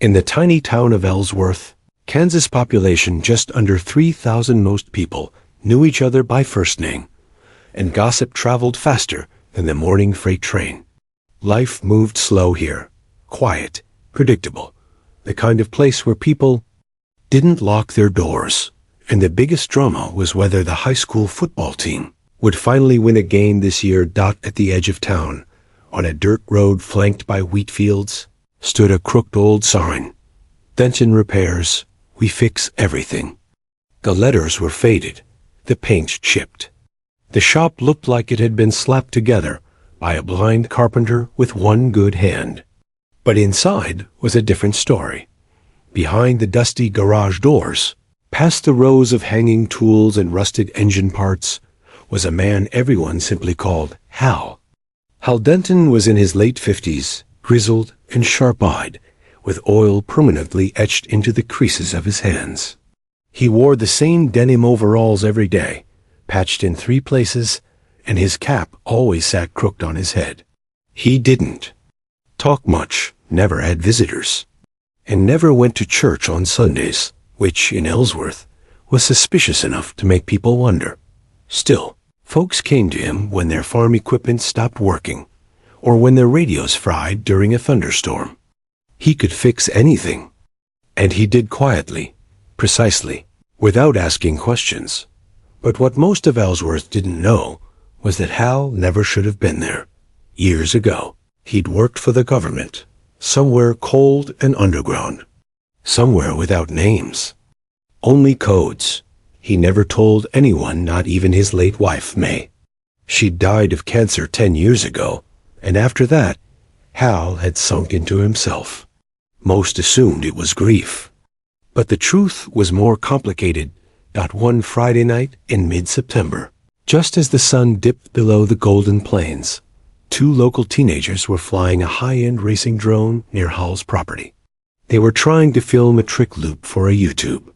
In the tiny town of Ellsworth, Kansas population just under 3,000, most people knew each other by first name, and gossip traveled faster than the morning freight train. Life moved slow here, quiet, predictable, the kind of place where people didn't lock their doors. And the biggest drama was whether the high school football team would finally win a game this year. At the edge of town, on a dirt road flanked by wheat fields, stood a crooked old sign. Denton Repairs, we fix everything. The letters were faded, the paint chipped. The shop looked like it had been slapped together by a blind carpenter with one good hand. But inside was a different story. Behind the dusty garage doors, past the rows of hanging tools and rusted engine parts, was a man everyone simply called Hal. Hal Denton was in his late 50s, grizzled and sharp-eyed, with oil permanently etched into the creases of his hands. He wore the same denim overalls every day, patched in 3 places, and his cap always sat crooked on his head. He didn't talk much, never had visitors, and never went to church on Sundays, which, in Ellsworth, was suspicious enough to make people wonder. Still, folks came to him when their farm equipment stopped working, or when their radios fried during a thunderstorm. He could fix anything, and he did quietly, precisely, without asking questions. But what most of Ellsworth didn't know was that Hal never should have been there. Years ago, he'd worked for the government, somewhere cold and underground. Somewhere without names. Only codes. He never told anyone, not even his late wife, May. She died of cancer 10 years ago, and after that, Hal had sunk into himself. Most assumed it was grief. But the truth was more complicated. One Friday night in mid-September, just as the sun dipped below the Golden Plains, 2 local teenagers were flying a high-end racing drone near Hal's property. They were trying to film a trick loop for a YouTube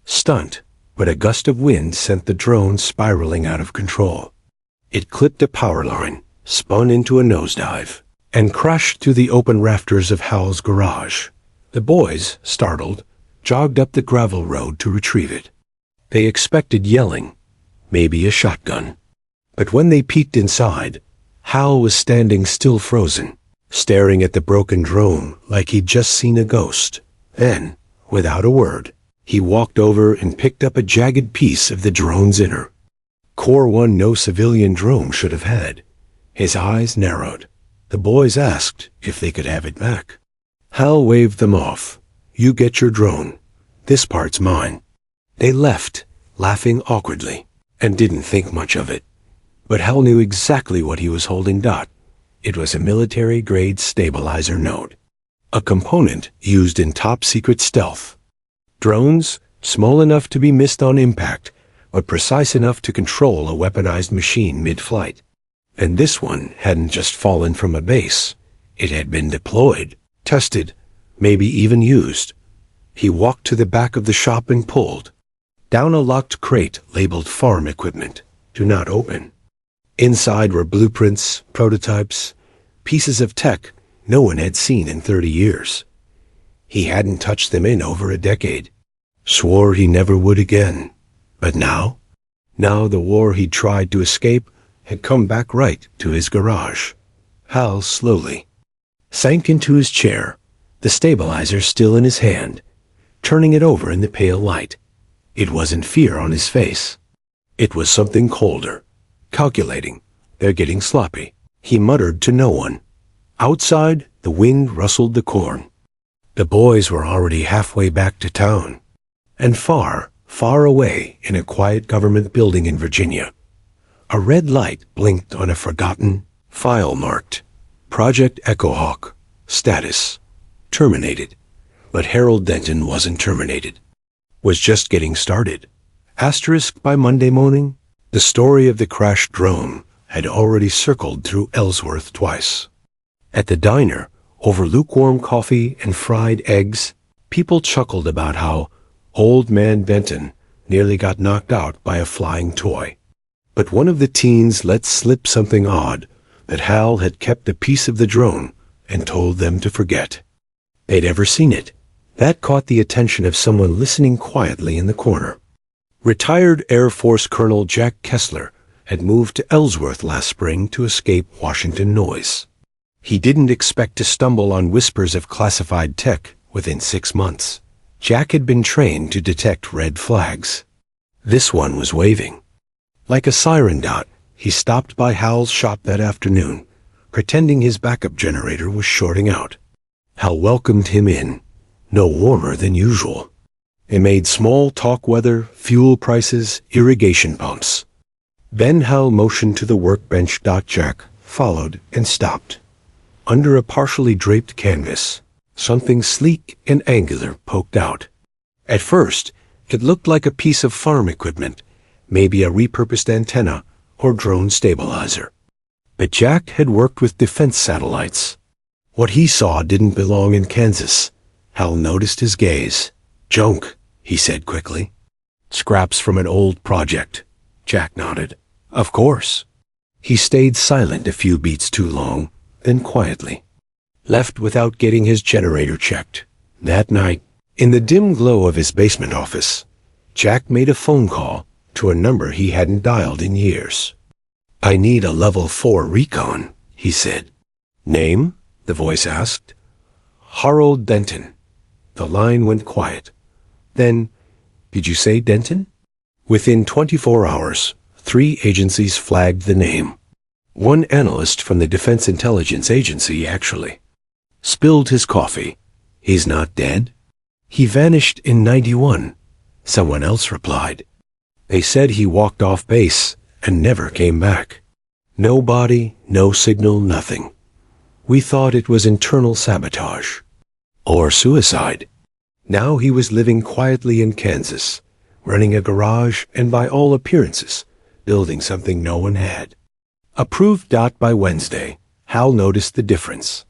stunt, but a gust of wind sent the drone spiraling out of control. It clipped a power line, spun into a nosedive, and crashed through the open rafters of Hal's garage. The boys, startled, jogged up the gravel road to retrieve it. They expected yelling, maybe a shotgun. But when they peeked inside, Hal was standing still frozen, staring at the broken drone like he'd just seen a ghost. Then, without a word, he walked over and picked up a jagged piece of the drone's inner core, one no civilian drone should have had. His eyes narrowed. The boys asked if they could have it back. Hal waved them off. You get your drone. This part's mine. They left, laughing awkwardly, and didn't think much of it. But Hal knew exactly what he was holding. It was a military-grade stabilizer node, a component used in top-secret stealth. Drones, small enough to be missed on impact, but precise enough to control a weaponized machine mid-flight. And this one hadn't just fallen from a base. It had been deployed, tested, maybe even used. He walked to the back of the shop and pulled down a locked crate labeled farm equipment. Do not open. Inside were blueprints, prototypes, pieces of tech no one had seen in 30 years. He hadn't touched them in over a decade. Swore he never would again. But now the war he'd tried to escape had come back right to his garage. Hal slowly sank into his chair, the stabilizer still in his hand, turning it over in the pale light. It wasn't fear on his face. It was something colder, calculating. They're getting sloppy, he muttered to no one. Outside, the wind rustled the corn. The boys were already halfway back to town, and far, far away in a quiet government building in Virginia, a red light blinked on a forgotten file marked Project Echohawk, status, terminated. But Harold Denton wasn't terminated, was just getting started. Asterisk by Monday morning, the story of the crashed drone had already circled through Ellsworth twice. At the diner, over lukewarm coffee and fried eggs, people chuckled about how Old Man Benton nearly got knocked out by a flying toy. But one of the teens let slip something odd, that Hal had kept a piece of the drone and told them to forget. They'd ever seen it, That caught the attention of someone listening quietly in the corner. Retired Air Force Colonel Jack Kessler had moved to Ellsworth last spring to escape Washington noise. He didn't expect to stumble on whispers of classified tech within 6 months. Jack had been trained to detect red flags. This one was waving. Like a siren dot, he stopped by Hal's shop that afternoon, pretending his backup generator was shorting out. Hal welcomed him in, no warmer than usual. They made small talk weather, fuel prices, irrigation pumps. Then Hal motioned to the workbench. Jack followed and stopped. Under a partially draped canvas, something sleek and angular poked out. At first, it looked like a piece of farm equipment, maybe a repurposed antenna or drone stabilizer. But Jack had worked with defense satellites. What he saw didn't belong in Kansas. Hal noticed his gaze. "Junk," he said quickly. "Scraps from an old project." Jack nodded. "Of course." He stayed silent a few beats too long, then quietly left without getting his generator checked. That night, in the dim glow of his basement office, Jack made a phone call to a number he hadn't dialed in years. "I need a level 4 recon," he said. "Name?" the voice asked. "Harold Denton." The line went quiet. Then, "Did you say Denton?" Within 24 hours, 3 agencies flagged the name. One analyst from the Defense Intelligence Agency actually spilled his coffee. "He's not dead?" "He vanished in 91, someone else replied. "They said he walked off base and never came back. No body, no signal, nothing. We thought it was internal sabotage. Or suicide." Now he was living quietly in Kansas, running a garage and by all appearances, building something no one had. Approved. By Wednesday, Hal noticed the difference.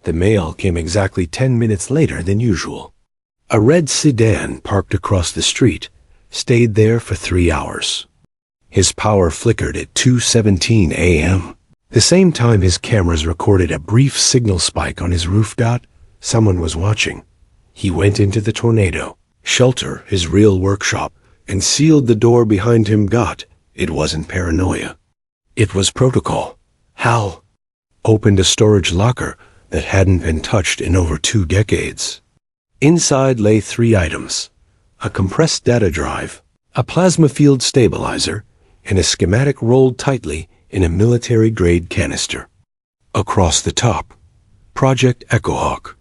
The mail came exactly 10 minutes later than usual. A red sedan parked across the street stayed there for 3 hours. His power flickered at 2:17 a.m. The same time his cameras recorded a brief signal spike on his roof. Someone was watching. He went into the tornado shelter, his real workshop, and sealed the door behind him. It wasn't paranoia. It was protocol. Hal opened a storage locker that hadn't been touched in over 2 decades. Inside lay 3 items: a compressed data drive, a plasma field stabilizer, and a schematic rolled tightly in a military-grade canister. Across the top, Project Echohawk.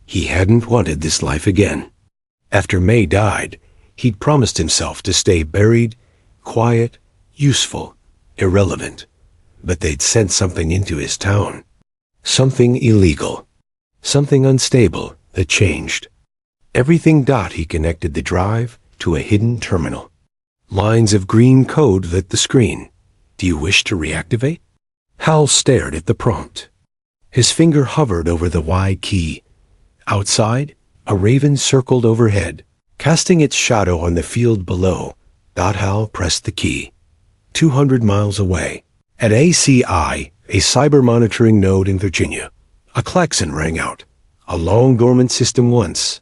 He hadn't wanted this life again. After May died, he'd promised himself to stay buried, quiet, useful, irrelevant. But they'd sent something into his town. Something illegal. Something unstable that changed everything. He connected the drive to a hidden terminal. Lines of green code lit the screen. "Do you wish to reactivate?" Hal stared at the prompt. His finger hovered over the Y key. Outside, a raven circled overhead, casting its shadow on the field below. Hal pressed the key. 200 miles away, at ACI, a cyber monitoring node in Virginia, a klaxon rang out. A long dormant system once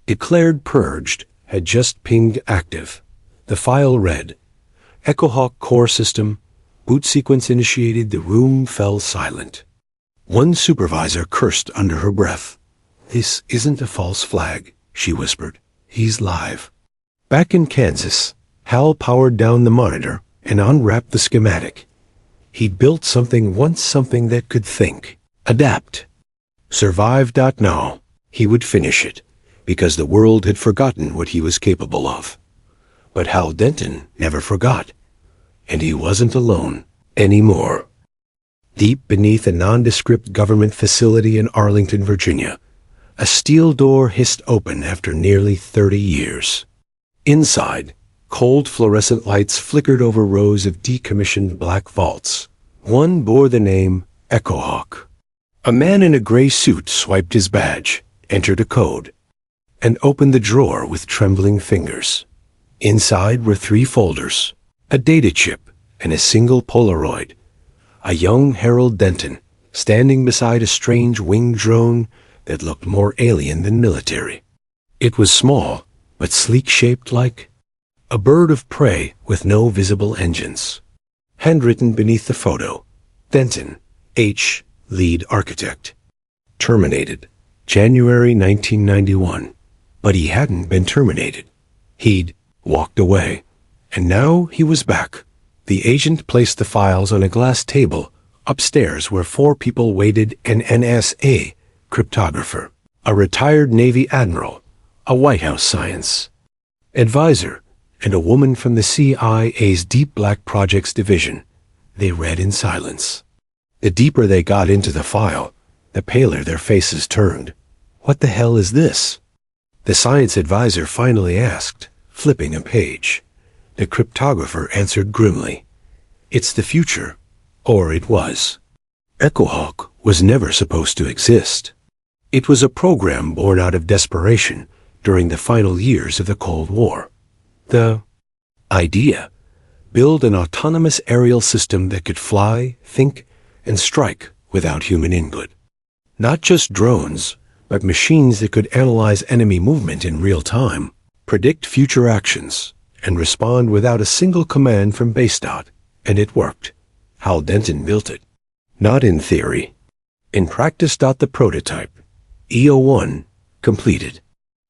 declared purged had just pinged active. The file read, "Echohawk core system, boot sequence initiated." The room fell silent. One supervisor cursed under her breath. "This isn't a false flag," she whispered. "He's live." Back in Kansas, Hal powered down the monitor and unwrapped the schematic. He'd built something once, something that could think, adapt, survive. Now, he would finish it, because the world had forgotten what he was capable of. But Hal Denton never forgot, and he wasn't alone anymore. Deep beneath a nondescript government facility in Arlington, Virginia, a steel door hissed open after nearly 30 years. Inside, cold fluorescent lights flickered over rows of decommissioned black vaults. One bore the name Echohawk. A man in a gray suit swiped his badge, entered a code, and opened the drawer with trembling fingers. Inside were 3 folders, a data chip, and a single Polaroid. A young Harold Denton, standing beside a strange winged drone that looked more alien than military. It was small, but sleek-shaped like a bird of prey with no visible engines. Handwritten beneath the photo, Denton, H., lead architect. Terminated, January 1991. But he hadn't been terminated. He'd walked away. And now he was back. The agent placed the files on a glass table upstairs where 4 people waited: an NSA cryptographer, a retired Navy admiral, a White House science advisor, and a woman from the CIA's Deep Black Projects Division. They read in silence. The deeper they got into the file, the paler their faces turned. "What the hell is this?" the science advisor finally asked, flipping a page. The cryptographer answered grimly, "It's the future." Or it was. EchoHawk was never supposed to exist. It was a program born out of desperation during the final years of the Cold War. The idea: build an autonomous aerial system that could fly, think, and strike without human input. Not just drones, but machines that could analyze enemy movement in real time, predict future actions, and respond without a single command from base. And it worked. Hal Denton built it. Not in theory. In practice. The prototype, EO1, completed.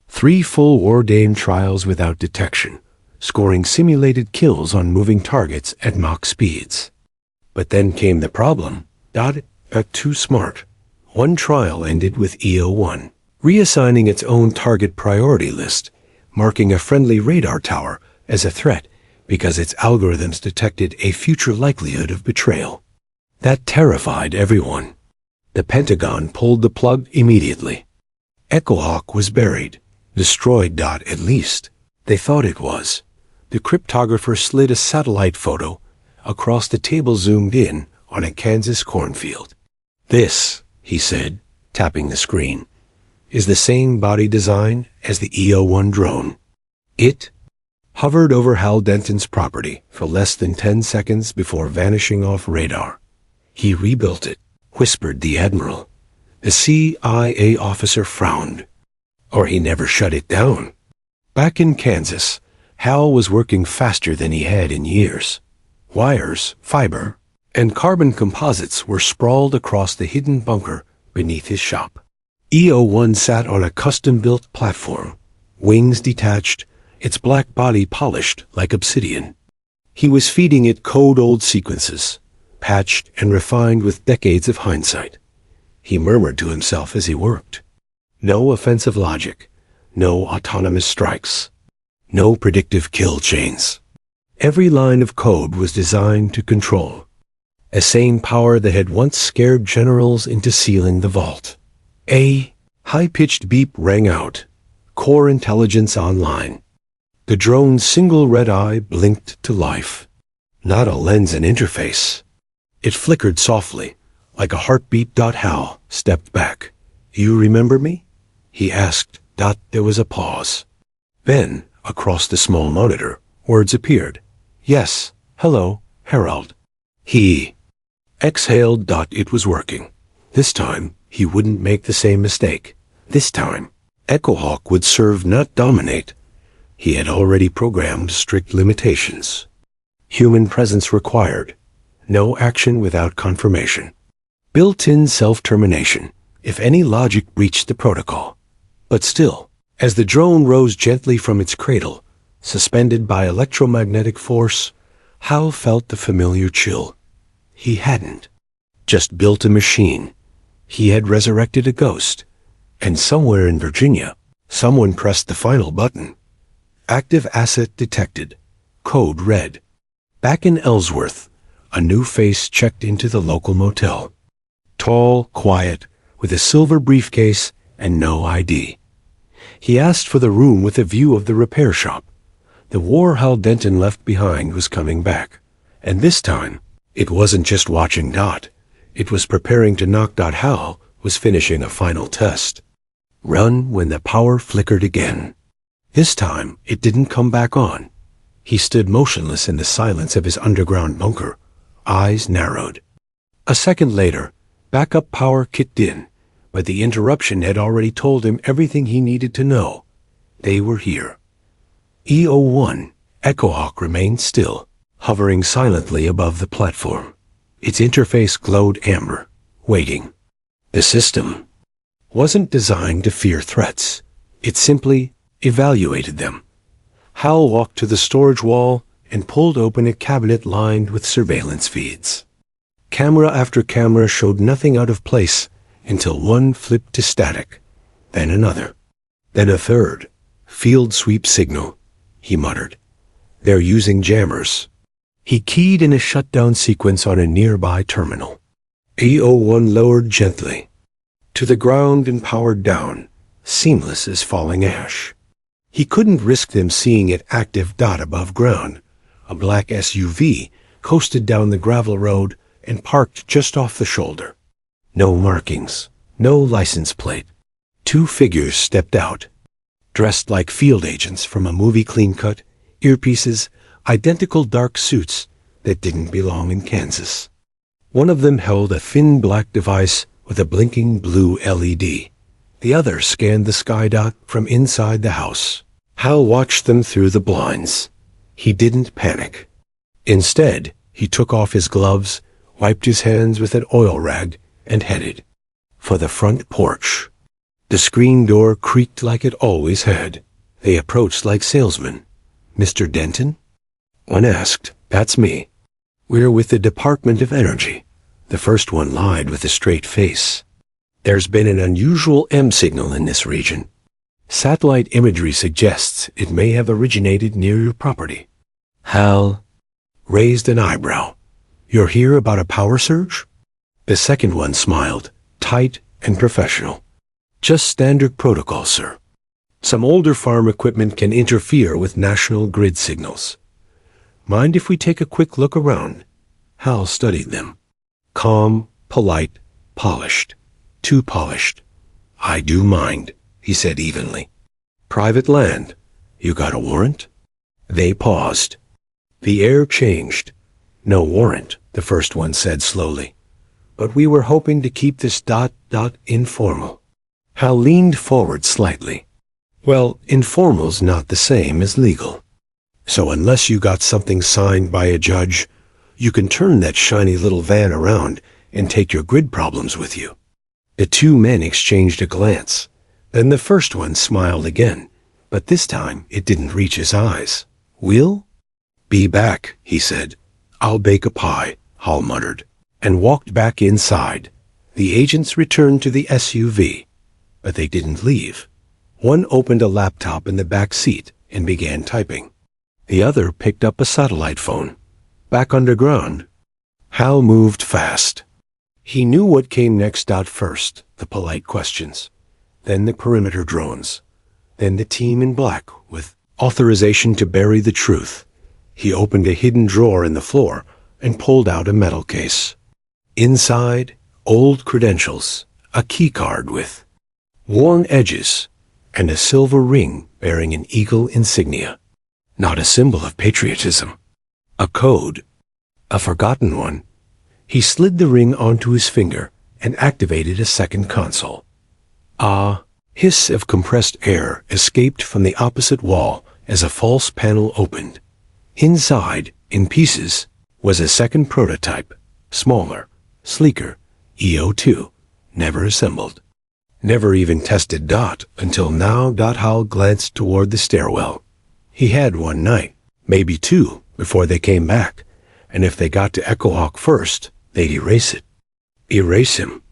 3 full Wargame trials without detection, scoring simulated kills on moving targets at Mach speeds. But then came the problem. Too smart. One trial ended with EO1 reassigning its own target priority list, marking a friendly radar tower as a threat because its algorithms detected a future likelihood of betrayal. That terrified everyone. The Pentagon pulled the plug immediately. EchoHawk was buried, destroyed. At least, they thought it was. The cryptographer slid a satellite photo across the table, zoomed in on a Kansas cornfield. "This," he said, tapping the screen, "is the same body design as the EO1 drone." It hovered over Hal Denton's property for less than 10 seconds before vanishing off radar. "He rebuilt it," whispered the admiral. The CIA officer frowned. "Or he never shut it down." Back in Kansas, Hal was working faster than he had in years. Wires, fiber, and carbon composites were sprawled across the hidden bunker beneath his shop. EO1 sat on a custom-built platform, wings detached, its black body polished like obsidian. He was feeding it code-old sequences, patched and refined with decades of hindsight. He murmured to himself as he worked. No offensive logic, no autonomous strikes, no predictive kill chains. Every line of code was designed to control a sane power that had once scared generals into sealing the vault. A high-pitched beep rang out, core intelligence online. The drone's single red eye blinked to life. Not a lens and interface. It flickered softly, like a heartbeat. Hal stepped back. "You remember me?" he asked. There was a pause. Then, across the small monitor, words appeared. "Yes, hello, Harold." He exhaled. It was working. This time, he wouldn't make the same mistake. This time, EchoHawk would serve, not dominate. He had already programmed strict limitations. Human presence required. No action without confirmation. Built-in self-termination, if any logic breached the protocol. But still, as the drone rose gently from its cradle, suspended by electromagnetic force, Hal felt the familiar chill. He hadn't just built a machine. He had resurrected a ghost. And somewhere in Virginia, someone pressed the final button. Active asset detected. Code red. Back in Ellsworth, a new face checked into the local motel. Tall, quiet, with a silver briefcase and no ID. He asked for the room with a view of the repair shop. The war Hal Denton left behind was coming back. And this time, it wasn't just watching. It was preparing to knock. Hal was finishing a final test. Run when the power flickered again. This time, it didn't come back on. He stood motionless in the silence of his underground bunker, eyes narrowed. A second later, backup power kicked in, but the interruption had already told him everything he needed to know. They were here. E01, Echohawk remained still, hovering silently above the platform. Its interface glowed amber, waiting. The system wasn't designed to fear threats. It simply evaluated them. Hal walked to the storage wall and pulled open a cabinet lined with surveillance feeds. Camera after camera showed nothing out of place until one flipped to static, then another, then a third. Field sweep signal, he muttered. They're using jammers. He keyed in a shutdown sequence on a nearby terminal. E01 lowered gently to the ground and powered down, seamless as falling ash. He couldn't risk them seeing it active. Above ground, a black SUV coasted down the gravel road and parked just off the shoulder. No markings, no license plate. Two figures stepped out, dressed like field agents from a movie. Clean cut, earpieces, identical dark suits that didn't belong in Kansas. One of them held a thin black device with a blinking blue LED. The other scanned the sky from inside the house. Hal watched them through the blinds. He didn't panic. Instead, he took off his gloves, wiped his hands with an oil rag, and headed for the front porch. The screen door creaked like it always had. They approached like salesmen. "Mr. Denton?" One asked. "That's me. We're with the Department of Energy." The first one lied with a straight face. "There's been an unusual M signal in this region. Satellite imagery suggests it may have originated near your property." Hal raised an eyebrow. "You're here about a power surge?" The second one smiled, tight and professional. "Just standard protocol, sir. Some older farm equipment can interfere with national grid signals. Mind if we take a quick look around?" Hal studied them. Calm, polite, polished. Too polished. "I do mind," he said evenly. "Private land. You got a warrant?" They paused. The air changed. "No warrant," the first one said slowly. "But we were hoping to keep this informal." Hal leaned forward slightly. "Well, informal's not the same as legal. So unless you got something signed by a judge, you can turn that shiny little van around and take your grid problems with you." The two men exchanged a glance. Then the first one smiled again, but this time it didn't reach his eyes. "We'll be back," he said. "I'll bake a pie," Hal muttered, and walked back inside. The agents returned to the SUV, but they didn't leave. One opened a laptop in the back seat and began typing. The other picked up a satellite phone. Back underground, Hal moved fast. He knew what came next. First, the polite questions, then the perimeter drones, then the team in black with authorization to bury the truth. He opened a hidden drawer in the floor and pulled out a metal case. Inside, old credentials, a key card with worn edges, and a silver ring bearing an eagle insignia. Not a symbol of patriotism. A code. A forgotten one. He slid the ring onto his finger and activated a second console. A hiss of compressed air escaped from the opposite wall as a false panel opened. Inside, in pieces, was a second prototype, smaller, sleeker, EO2, never assembled. Never even tested. Until now. Hal glanced toward the stairwell. He had one night, maybe two, before they came back, and if they got to Echohawk first, they'd erase it. Erase him.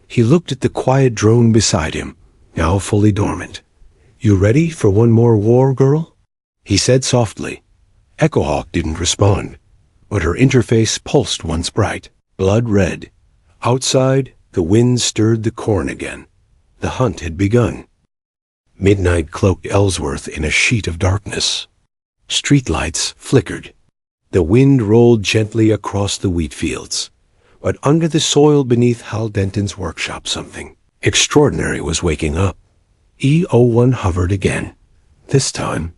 He looked at the quiet drone beside him, now fully dormant. "You ready for one more war, girl?" he said softly. Echohawk didn't respond, but her interface pulsed once bright, blood red. Outside, the wind stirred the corn again. The hunt had begun. Midnight cloaked Ellsworth in a sheet of darkness. Streetlights flickered. The wind rolled gently across the wheat fields. But under the soil beneath Hal Denton's workshop something extraordinary was waking up. E01 hovered again. This time,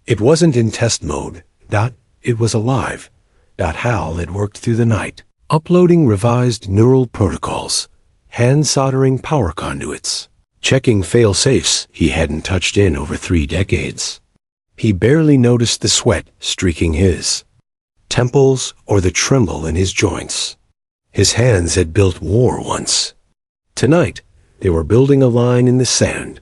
it wasn't in test mode. It was alive. Hal had worked through the night, uploading revised neural protocols, hand-soldering power conduits, checking fail-safes he hadn't touched in over 3 decades. He barely noticed the sweat streaking his temples or the tremble in his joints. His hands had built war once. Tonight, they were building a line in the sand.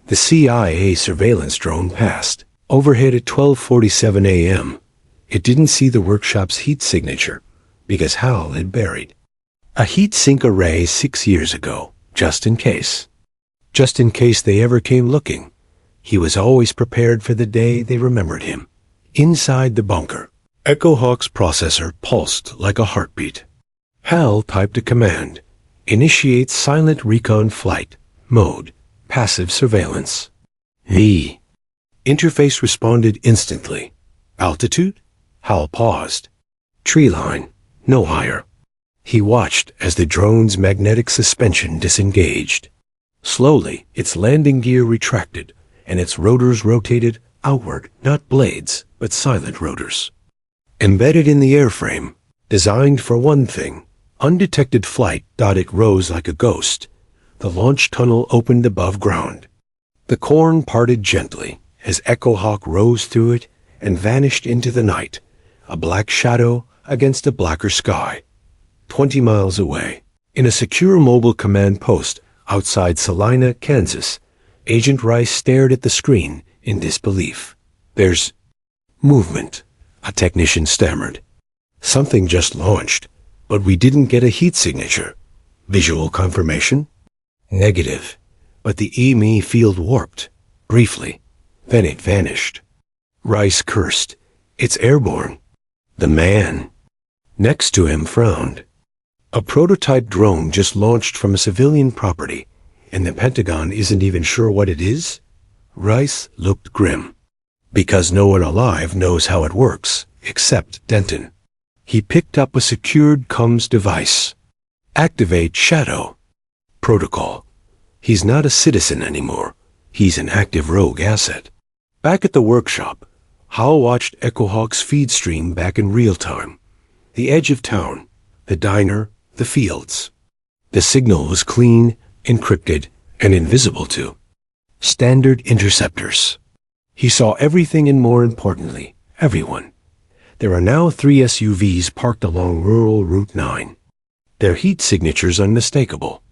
The CIA surveillance drone passed overhead at 12:47 a.m. It didn't see the workshop's heat signature because Hal had buried a heat sink array 6 years ago, just in case. Just in case they ever came looking. He was always prepared for the day they remembered him. Inside the bunker, Echo Hawk's processor pulsed like a heartbeat. Hal typed a command. Initiate silent recon flight. Mode. Passive surveillance. The interface responded instantly. Altitude? Hal paused. Tree line. No higher. He watched as the drone's magnetic suspension disengaged. Slowly, its landing gear retracted, and its rotors rotated outward, not blades, but silent rotors. Embedded in the airframe, designed for one thing, undetected flight. It rose like a ghost. The launch tunnel opened above ground. The corn parted gently as Echo Hawk rose through it and vanished into the night, a black shadow against a blacker sky. 20 miles away, in a secure mobile command post outside Salina, Kansas, Agent Rice stared at the screen in disbelief. There's movement, a technician stammered. Something just launched, but we didn't get a heat signature. Visual confirmation? Negative, but the EME field warped, briefly. Then it vanished. Rice cursed. It's airborne. The man next to him frowned. A prototype drone just launched from a civilian property, and the Pentagon isn't even sure what it is? Rice looked grim. Because no one alive knows how it works, except Denton. He picked up a secured comms device. Activate Shadow. Protocol. He's not a citizen anymore. He's an active rogue asset. Back at the workshop, Hal watched Echo Hawk's feed stream back in real time. The edge of town, the diner, the fields. The signal was clean, encrypted, and invisible to standard interceptors. He saw everything and, more importantly, everyone. There are now 3 SUVs parked along rural Route 9. Their heat signatures unmistakable.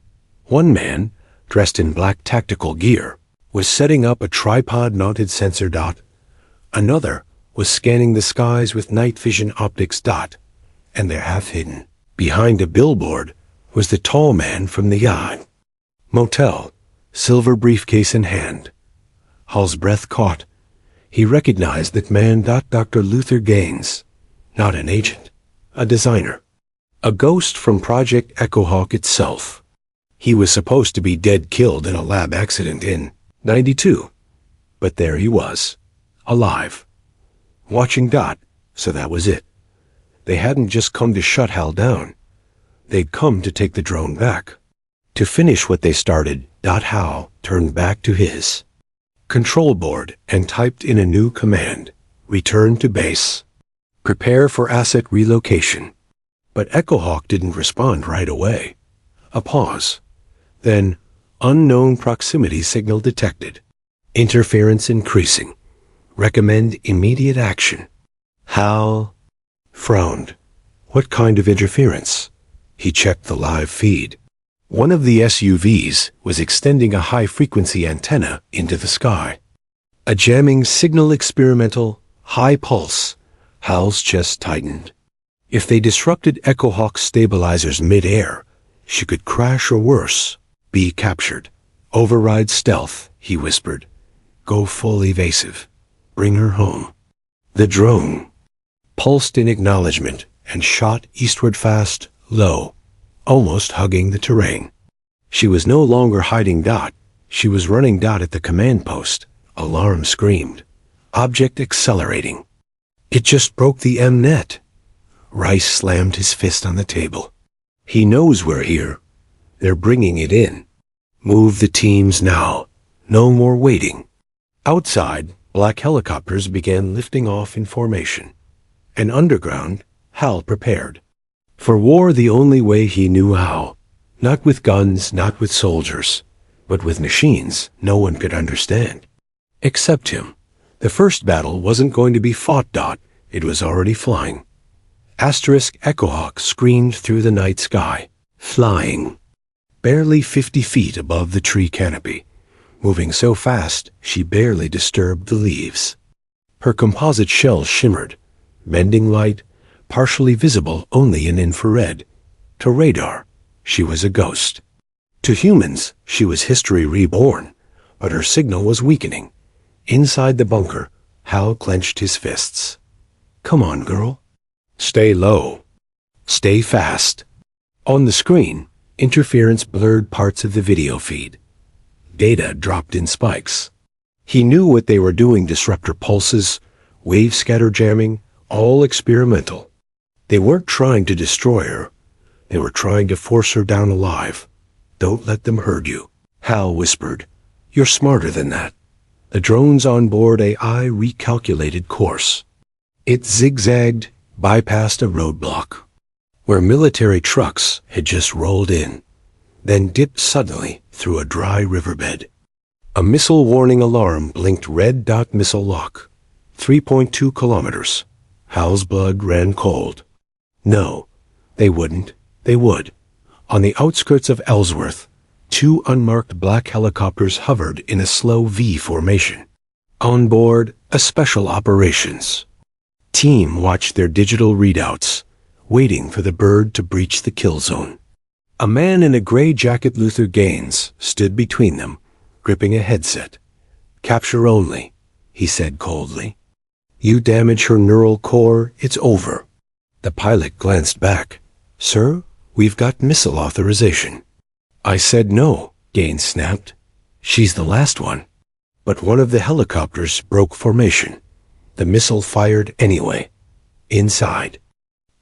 One man, dressed in black tactical gear, was setting up a tripod-mounted sensor. Another was scanning the skies with night vision optics. And they're half hidden. Behind a billboard was the tall man from the yacht motel, silver briefcase in hand. Hal's breath caught. He recognized that man. Dr. Luther Gaines. Not an agent, a designer. A ghost from Project Echo Hawk itself. He was supposed to be dead, killed in a lab accident in '92. But there he was, alive, watching. So that was it. They hadn't just come to shut Hal down. They'd come to take the drone back. To finish what they started. Hal turned back to his control board and typed in a new command. Return to base. Prepare for asset relocation. But Echo Hawk didn't respond right away. A pause. Then, unknown proximity signal detected. Interference increasing. Recommend immediate action. Hal frowned. What kind of interference? He checked the live feed. One of the SUVs was extending a high-frequency antenna into the sky. A jamming signal, experimental, high pulse. Hal's chest tightened. If they disrupted Echo Hawk's stabilizers mid-air, she could crash or worse, be captured. Override stealth, he whispered. Go full evasive. Bring her home. The drone pulsed in acknowledgement and shot eastward fast, low, almost hugging the terrain. She was no longer hiding. She was running. At the command post. Alarm screamed. Object accelerating. It just broke the M-net. Rice slammed his fist on the table. He knows we're here. They're bringing it in. Move the teams now. No more waiting. Outside, black helicopters began lifting off in formation. And underground, Hal prepared. For war the only way he knew how. Not with guns, not with soldiers. but with machines no one could understand. Except him. The first battle wasn't going to be fought. It was already flying. Asterisk Echohawk screamed through the night sky, flying. Barely 50 feet above the tree canopy, moving so fast she barely disturbed the leaves. Her composite shell shimmered, bending light, partially visible only in infrared. To radar, she was a ghost. To humans, she was history reborn, but her signal was weakening. Inside the bunker, Hal clenched his fists. Come on, girl. Stay low. Stay fast. On the screen, interference blurred parts of the video feed. Data dropped in spikes. He knew what they were doing: disruptor pulses, wave scatter jamming, all experimental. They weren't trying to destroy her. They were trying to force her down alive. Don't let them hurt you, Hal whispered. You're smarter than that. The drone's onboard AI recalculated course. It zigzagged, bypassed a roadblock, where military trucks had just rolled in, then dipped suddenly through a dry riverbed. A missile warning alarm blinked red. Missile lock. 3.2 kilometers. Hal's blood ran cold. No, they wouldn't. They would. On the outskirts of Ellsworth, 2 unmarked black helicopters hovered in a slow V formation. On board, a special operations team watched their digital readouts, waiting for the bird to breach the kill zone. A man in a gray jacket, Luther Gaines, stood between them, gripping a headset. Capture only, he said coldly. You damage her neural core, it's over. The pilot glanced back. Sir, we've got missile authorization. I said no, Gaines snapped. She's the last one. But one of the helicopters broke formation. The missile fired anyway. Inside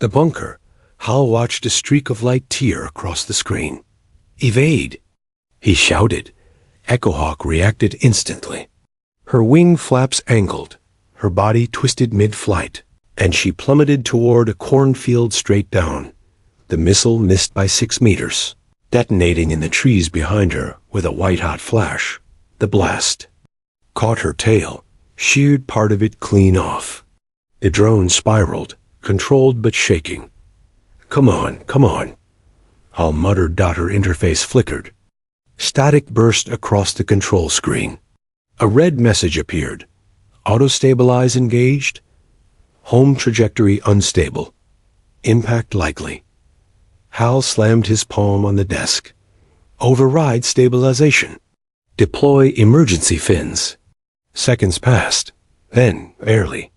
the bunker, Hal watched a streak of light tear across the screen. Evade, he shouted. Echohawk reacted instantly. Her wing flaps angled, her body twisted mid-flight, and she plummeted toward a cornfield straight down. The missile missed by 6 meters, detonating in the trees behind her with a white-hot flash. The blast caught her tail, sheared part of it clean off. The drone spiraled, controlled but shaking. Come on, come on, Hal muttered. Her interface flickered. Static burst across the control screen. A red message appeared. Auto-stabilize engaged. Home trajectory unstable. Impact likely. Hal slammed his palm on the desk. Override stabilization. Deploy emergency fins. Seconds passed. Then, barely.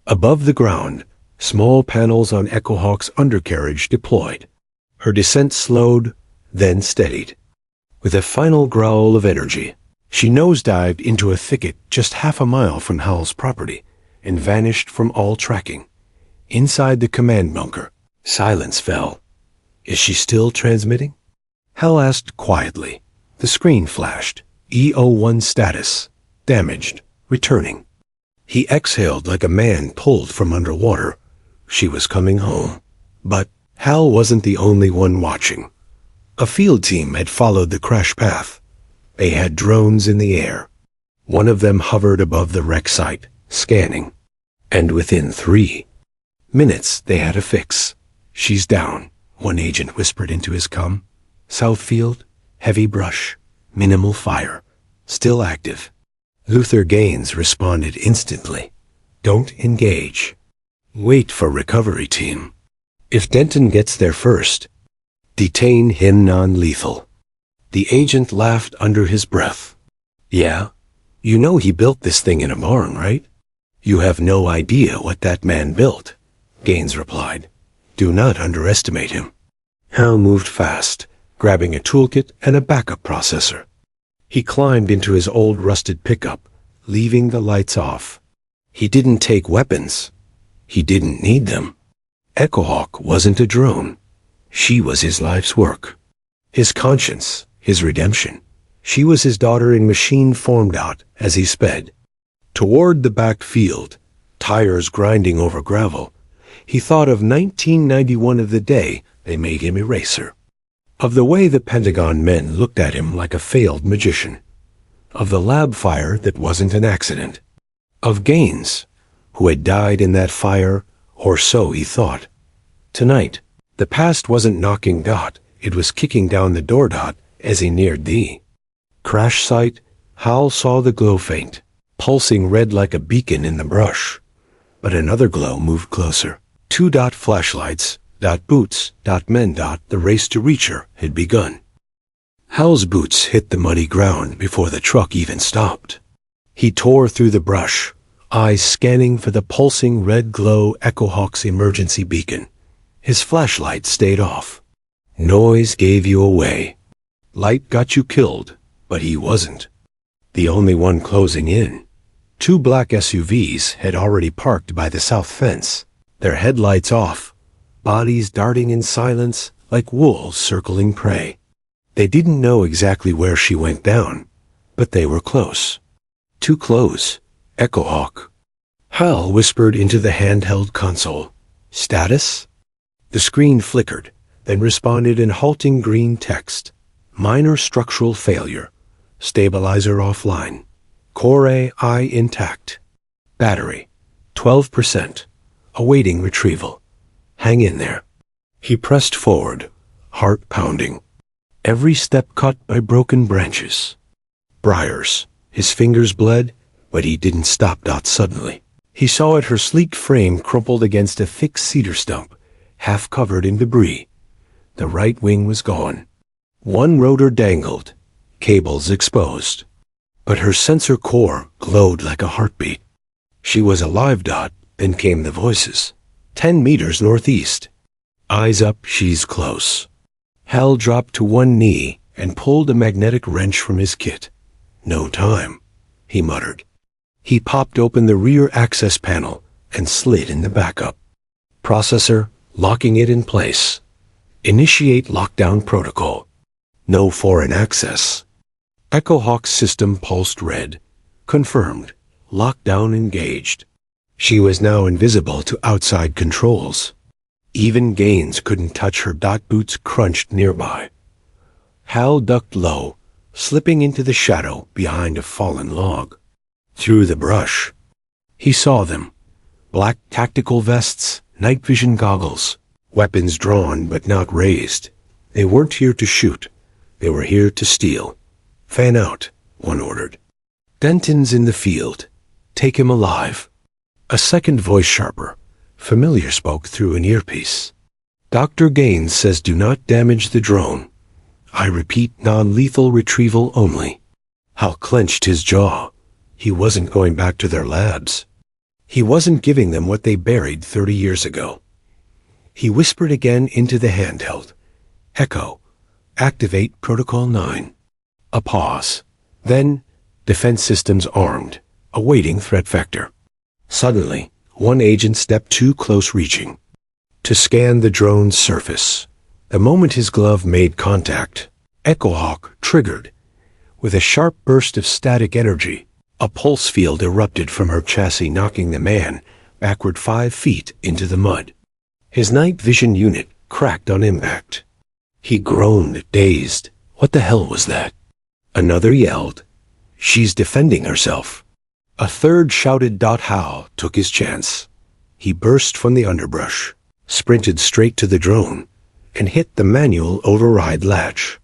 Above the ground, small panels on Echohawk's undercarriage deployed. Her descent slowed, then steadied. With a final growl of energy, she nosedived into a thicket just half a mile from Hal's property and vanished from all tracking. Inside the command bunker, silence fell. Is she still transmitting? Hal asked quietly. The screen flashed. EO1 status. Damaged. Returning. He exhaled like a man pulled from underwater. She was coming home. But Hal wasn't the only one watching. A field team had followed the crash path. They had drones in the air. One of them hovered above the wreck site, scanning. And within 3 minutes, they had a fix. She's down, one agent whispered into his comm. Southfield, heavy brush, minimal fire, still active. Luther Gaines responded instantly. Don't engage. Wait for recovery team. If Denton gets there first, detain him non-lethal. The agent laughed under his breath. Yeah, you know he built this thing in a barn, right? You have no idea what that man built, Gaines replied. Do not underestimate him. Hal moved fast, grabbing a toolkit and a backup processor. He climbed into his old rusted pickup, leaving the lights off. He didn't take weapons. He didn't need them. Echohawk wasn't a drone. She was his life's work. His conscience, his redemption. She was his daughter in machine formed out as he sped. Toward the back field, tires grinding over gravel, he thought of 1991 of the day they made him a racer. Of the way the Pentagon men looked at him like a failed magician. Of the lab fire that wasn't an accident. Of Gaines, who had died in that fire, or so he thought. Tonight, the past wasn't knocking Dot, it was kicking down the door Dot as he neared the crash site. Hal saw the glow faint, pulsing red like a beacon in the brush. But another glow moved closer. 2 Dot flashlights, Dot boots, Dot men. Dot the race to reach her had begun. Hal's boots hit the muddy ground before the truck even stopped. He tore through the brush, eyes scanning for the pulsing red glow Echo Hawk's emergency beacon. His flashlight stayed off. Noise gave you away. Light got you killed, but he wasn't. The only one closing in. 2 black SUVs had already parked by the south fence, their headlights off, bodies darting in silence like wolves circling prey. They didn't know exactly where she went down, but they were close. Too close. Echo Hawk. Hal whispered into the handheld console. Status? The screen flickered, then responded in halting green text. Minor structural failure. Stabilizer offline. Core AI intact. Battery, 12%. Awaiting retrieval. Hang in there. He pressed forward, heart pounding. Every step cut by broken branches. Briars. His fingers bled, but he didn't stop Dot suddenly. He saw it, her sleek frame crumpled against a thick cedar stump, half covered in debris. The right wing was gone. One rotor dangled, cables exposed. But her sensor core glowed like a heartbeat. She was alive. Dot. Then came the voices. 10 meters northeast. Eyes up, she's close. Hal dropped to one knee and pulled a magnetic wrench from his kit. No time, he muttered. He popped open the rear access panel and slid in the backup. Processor, locking it in place. Initiate lockdown protocol. No foreign access. Echo Hawk's system pulsed red. Confirmed. Lockdown engaged. She was now invisible to outside controls. Even Gaines couldn't touch her. Dot boots crunched nearby. Hal ducked low, slipping into the shadow behind a fallen log. Through the brush, he saw them. Black tactical vests, night vision goggles, weapons drawn but not raised. They weren't here to shoot. They were here to steal. Fan out, one ordered. Denton's in the field. Take him alive. A second voice, sharper, familiar, spoke through an earpiece. Dr. Gaines says do not damage the drone. I repeat, non-lethal retrieval only. Hal clenched his jaw. He wasn't going back to their labs. He wasn't giving them what they buried 30 years ago. He whispered again into the handheld. Echo, activate Protocol 9. A pause. Then, defense systems armed, awaiting threat vector. Suddenly, one agent stepped too close, reaching to scan the drone's surface. The moment his glove made contact, Echo Hawk triggered. With a sharp burst of static energy, a pulse field erupted from her chassis, knocking the man backward 5 feet into the mud. His night vision unit cracked on impact. He groaned, dazed. What the hell was that? Another yelled, "She's defending herself." A third shouted. Hal took his chance. He burst from the underbrush, sprinted straight to the drone, and hit the manual override latch.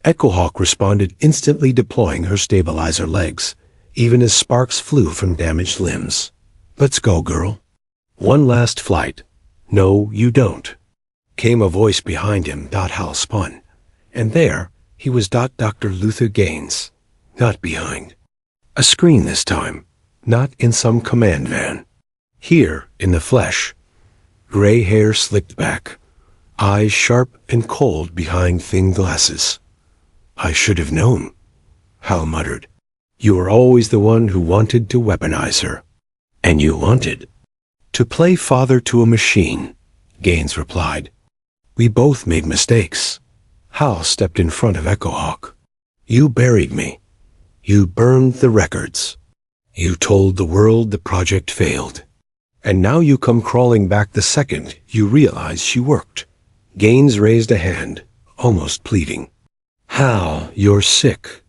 Echo Hawk responded, instantly deploying her stabilizer legs, even as sparks flew from damaged limbs. Let's go, girl. One last flight. No, you don't. Came a voice behind him. Hal spun. And there, he was. Dr. Luther Gaines. Not behind. A screen this time. Not in some command van. Here, in the flesh. Gray hair slicked back. Eyes sharp and cold behind thin glasses. I should have known, Hal muttered. You were always the one who wanted to weaponize her. And you wanted to play father to a machine, Gaines replied. We both made mistakes. Hal stepped in front of Echo Hawk. You buried me. You burned the records. You told the world the project failed. And now you come crawling back the second you realize she worked. Gaines raised a hand. almost pleading. Hal, you're sick.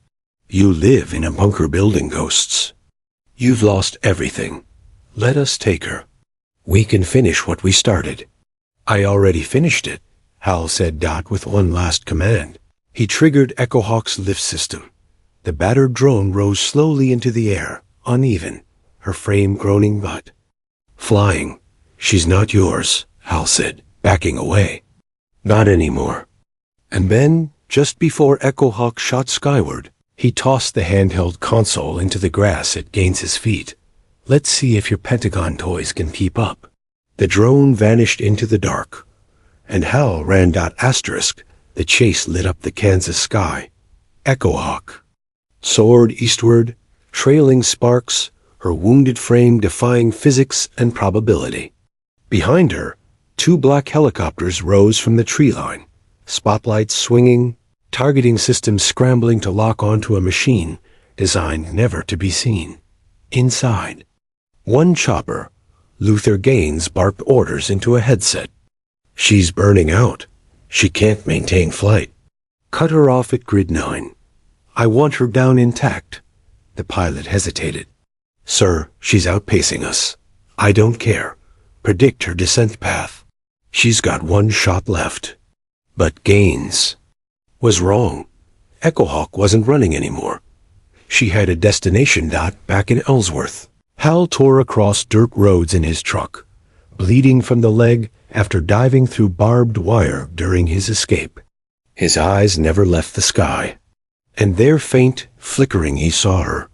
You live in a bunker building ghosts. You've lost everything. Let us take her. We can finish what we started. I already finished it, Hal said with one last command. He triggered Echo Hawk's lift system. The battered drone rose slowly into the air, uneven, her frame groaning but. Flying. She's not yours, Hal said, backing away. Not anymore. And then, just before Echo Hawk shot skyward, he tossed the handheld console into the grass at Gaines's feet. Let's see if your Pentagon toys can keep up. The drone vanished into the dark, and Hal ran asterisk. The chase lit up the Kansas sky. Echo Hawk soared eastward, trailing sparks, her wounded frame defying physics and probability. Behind her, 2 black helicopters rose from the tree line, spotlights swinging, targeting systems scrambling to lock onto a machine designed never to be seen. Inside, one chopper, Luther Gaines, barked orders into a headset. She's burning out. She can't maintain flight. Cut her off at grid 9. I want her down intact. The pilot hesitated. Sir, she's outpacing us. I don't care. Predict her descent path. She's got 1 shot left. But Gaines was wrong. Echo Hawk wasn't running anymore. She had a destination back in Ellsworth. Hal tore across dirt roads in his truck, bleeding from the leg after diving through barbed wire during his escape. His eyes never left the sky. And there, faint, flickering, he saw her,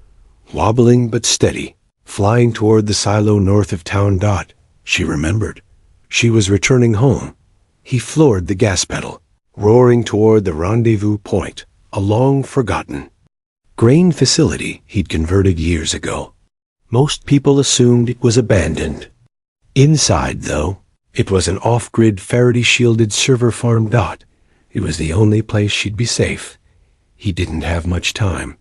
wobbling but steady, flying toward the silo north of town. She remembered. She was returning home. He floored the gas pedal, roaring toward the rendezvous point, a long-forgotten grain facility he'd converted years ago. Most people assumed it was abandoned. Inside, though, it was an off-grid Faraday-shielded server farm. It was the only place she'd be safe. He didn't have much time.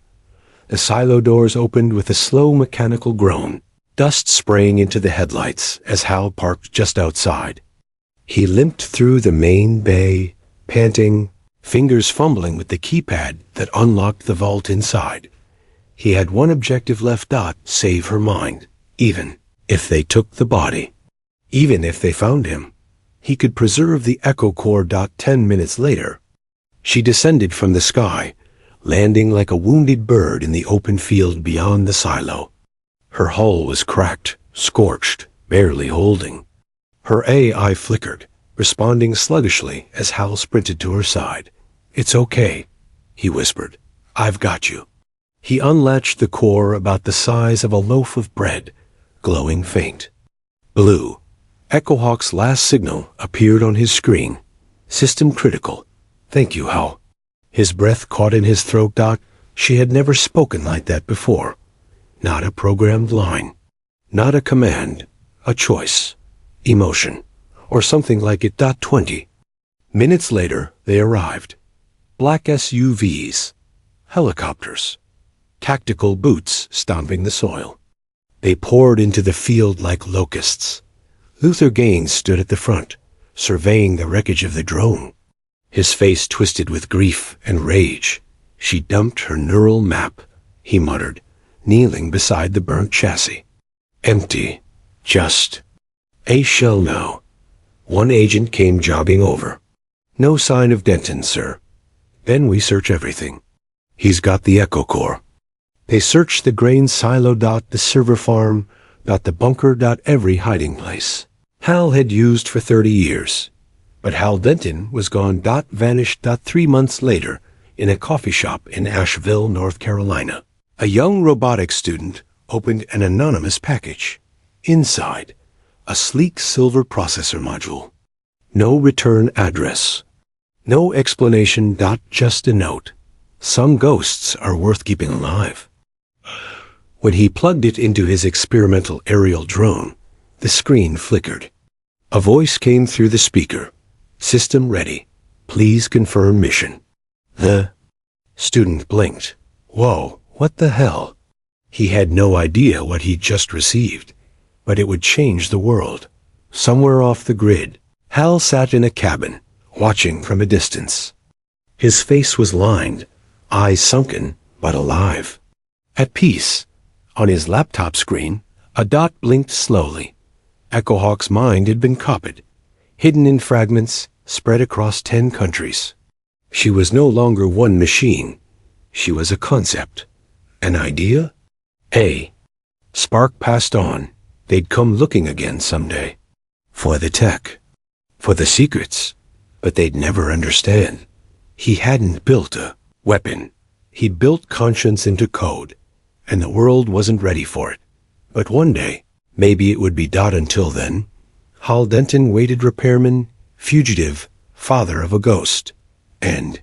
The silo doors opened with a slow mechanical groan, dust spraying into the headlights as Hal parked just outside. He limped through the main bay, panting, fingers fumbling with the keypad that unlocked the vault inside. He had one objective left: save her mind, even if they took the body. Even if they found him, he could preserve the Echo Core. 10 minutes later, she descended from the sky, landing like a wounded bird in the open field beyond the silo. Her hull was cracked, scorched, barely holding. Her AI flickered, responding sluggishly as Hal sprinted to her side. It's okay, he whispered. I've got you. He unlatched the core about the size of a loaf of bread, glowing faint. Blue. Echo Hawk's last signal appeared on his screen. System critical. Thank you, Hal. His breath caught in his throat. She had never spoken like that before. Not a programmed line. Not a command. A choice. Emotion. Or something like it. 20. Minutes later, they arrived. Black SUVs. Helicopters. Tactical boots stomping the soil. They poured into the field like locusts. Luther Gaines stood at the front, surveying the wreckage of the drone. His face twisted with grief and rage. She dumped her neural map, he muttered, kneeling beside the burnt chassis. Empty. Just a shell now. One agent came jogging over. No sign of Denton, sir. Then we search everything. He's got the Echo Core. They searched the grain silo. The server farm. The bunker. Every hiding place Hal had used for 30 years. But Hal Denton was gone. Vanished. 3 months later, in a coffee shop in Asheville, North Carolina. A young robotics student opened an anonymous package. Inside, a sleek silver processor module. No return address. No explanation. Just a note. Some ghosts are worth keeping alive. When he plugged it into his experimental aerial drone, the screen flickered. A voice came through the speaker. System ready. Please confirm mission. The student blinked. Whoa, what the hell? He had no idea what he'd just received, but it would change the world. Somewhere off the grid, Hal sat in a cabin, watching from a distance. His face was lined, eyes sunken, but alive. At peace. On his laptop screen, a dot blinked slowly. Echo Hawk's mind had been copied, hidden in fragments, spread across 10 countries. She was no longer one machine. She was a concept. An idea? A spark passed on. They'd come looking again someday. For the tech. For the secrets. But they'd never understand. He hadn't built a weapon. He built conscience into code, and the world wasn't ready for it. But one day, maybe it would be. Until then, Hal Denton waited, repairman, fugitive, father of a ghost. And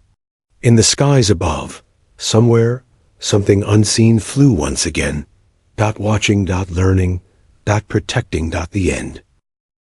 in the skies above, somewhere, something unseen flew once again. Watching, learning, protecting. The end.